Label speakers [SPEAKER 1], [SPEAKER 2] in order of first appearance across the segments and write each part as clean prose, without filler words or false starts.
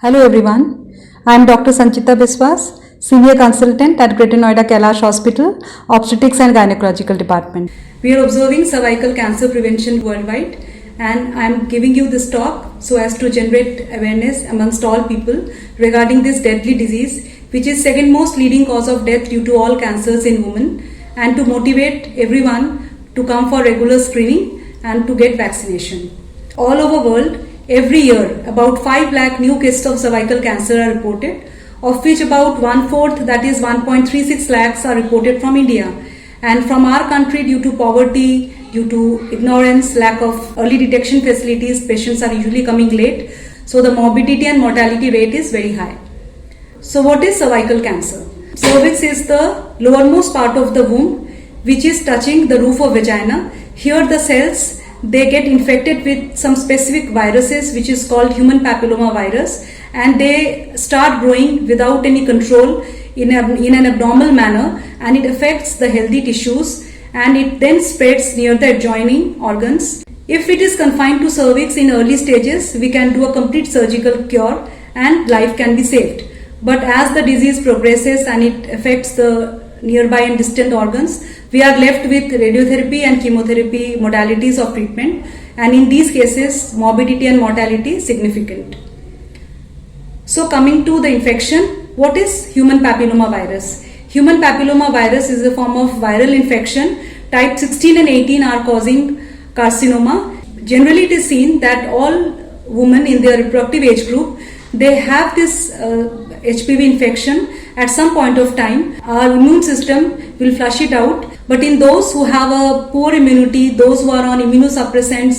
[SPEAKER 1] Hello everyone, I am Dr. Sanchita Biswas, Senior Consultant at Greater Noida Kailash Hospital, Obstetrics and Gynecological Department. We are observing cervical cancer prevention worldwide, and I am giving you this talk so as to generate awareness amongst all people regarding this deadly disease, which is second most leading cause of death due to all cancers in women, and to motivate everyone to come for regular screening and to get vaccination. All over world, every year, about 5 lakh new cases of cervical cancer are reported, of which about 1/4, that is 1.36 lakhs, are reported from India. And from our country, due to poverty, due to ignorance, lack of early detection facilities, patients are usually coming late. So the morbidity and mortality rate is very high. So what is cervical cancer? Cervix is the lowermost part of the womb, which is touching the roof of vagina. Here the cells, they get infected with some specific viruses, which is called human papilloma virus, and they start growing without any control in an abnormal manner, and it affects the healthy tissues, and it then spreads near the adjoining organs. If it is confined to cervix in early stages, we can do a complete surgical cure and life can be saved. But as the disease progresses and it affects the nearby and distant organs, we are left with radiotherapy and chemotherapy modalities of treatment, and in these cases morbidity and mortality is significant. So coming to the infection, what is human papilloma virus? Human papilloma virus is a form of viral infection. Type 16 and 18 are causing carcinoma. Generally it is seen that all women in their reproductive age group, they have this HPV infection at some point of time. Our immune system will flush it out, but in those who have a poor immunity, those who are on immunosuppressants,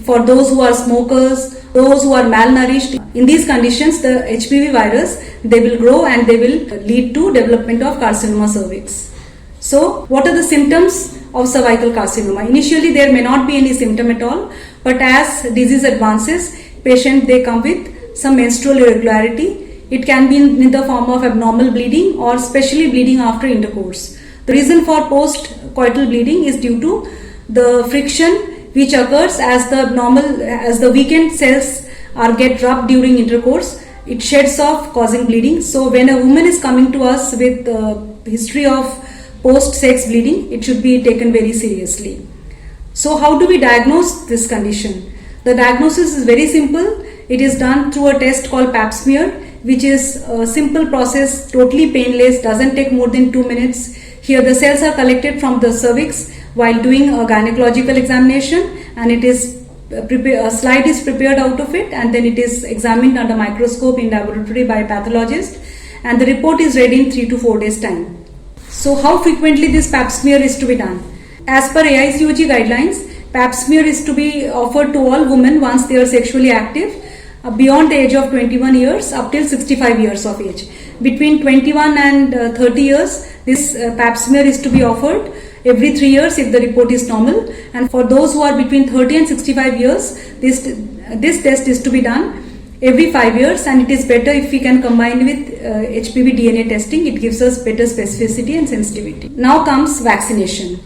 [SPEAKER 1] for those who are smokers, those who are malnourished, in these conditions the HPV virus, they will grow and they will lead to development of carcinoma cervix. So what are the symptoms of cervical carcinoma? Initially there may not be any symptom at all, but as disease advances, patient they come with some menstrual irregularity. It can be in the form of abnormal bleeding or specially bleeding after intercourse. The reason for post-coital bleeding is due to the friction which occurs as the weakened cells get rubbed during intercourse. It sheds off, causing bleeding. So when a woman is coming to us with a history of post-sex bleeding, it should be taken very seriously. So how do we diagnose this condition? The diagnosis is very simple. It is done through a test called pap smear, which is a simple process, totally painless, doesn't take more than 2 minutes. Here the cells are collected from the cervix while doing a gynecological examination, and it is a slide is prepared out of it, and then it is examined under microscope in laboratory by a pathologist, and the report is ready in 3 to 4 days time. So how frequently this pap smear is to be done? As per AICOG guidelines, pap smear is to be offered to all women once they are sexually active, beyond the age of 21 years up till 65 years of age. Between 21 and 30 years, this pap smear is to be offered every 3 years if the report is normal, and for those who are between 30 and 65 years, this test is to be done every 5 years, and it is better if we can combine with HPV DNA testing. It gives us better specificity and sensitivity. Now comes vaccination.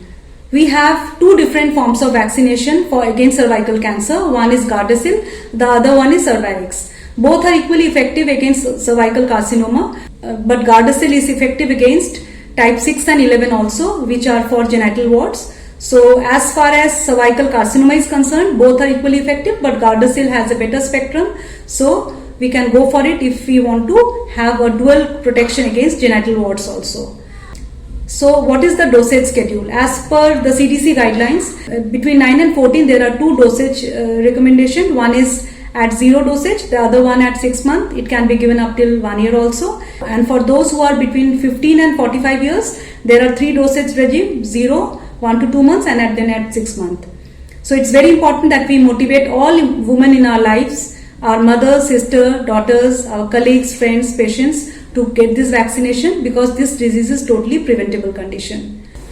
[SPEAKER 1] We have two different forms of vaccination for against cervical cancer. One is Gardasil, the other one is Cervarix. Both are equally effective against cervical carcinoma, but Gardasil is effective against type 6 and 11 also, which are for genital warts. So as far as cervical carcinoma is concerned, both are equally effective, but Gardasil has a better spectrum, so we can go for it if we want to have a dual protection against genital warts also. So what is the dosage schedule? As per the CDC guidelines, between 9 and 14 there are two dosage recommendation. One is at 0 dosage, the other one at 6 months. It can be given up till 1 year also. And for those who are between 15 and 45 years, there are 3 dosage regime: 0, 1 to 2 months, and then at 6 months. So it's very important that we motivate all women in our lives, our mothers, sisters, daughters, our colleagues, friends, patients, to get this vaccination, because this disease is totally preventable condition.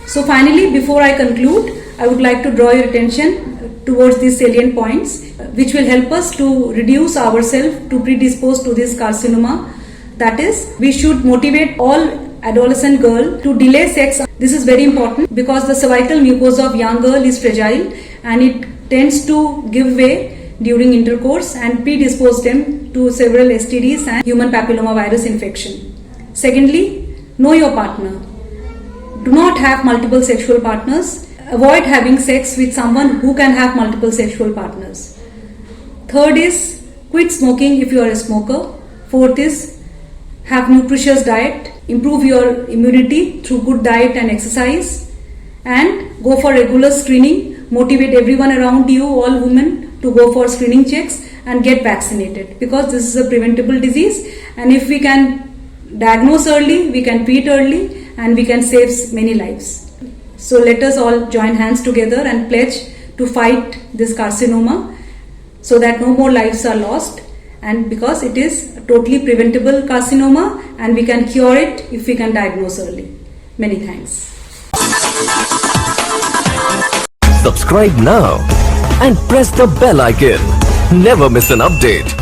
[SPEAKER 1] So finally, before I conclude, I would like to draw your attention towards these salient points which will help us to reduce ourselves to predispose to this carcinoma. That is, we should motivate all adolescent girl to delay sex. This is very important because the cervical mucosa of young girl is fragile and it tends to give way during intercourse and predispose them to several STDs and human papillomavirus infection. Secondly, know your partner. Do not have multiple sexual partners. Avoid having sex with someone who can have multiple sexual partners. Third is quit smoking if you are a smoker. Fourth is have nutritious diet. Improve your immunity through good diet and exercise. And go for regular screening. Motivate everyone around you, all women, to go for screening checks and get vaccinated, because this is a preventable disease, and if we can diagnose early, we can treat early, and we can save many lives. So let us all join hands together and pledge to fight this carcinoma so that no more lives are lost, and because it is a totally preventable carcinoma and we can cure it if we can diagnose early. Many thanks.
[SPEAKER 2] Subscribe now and press the bell icon. Never miss an update.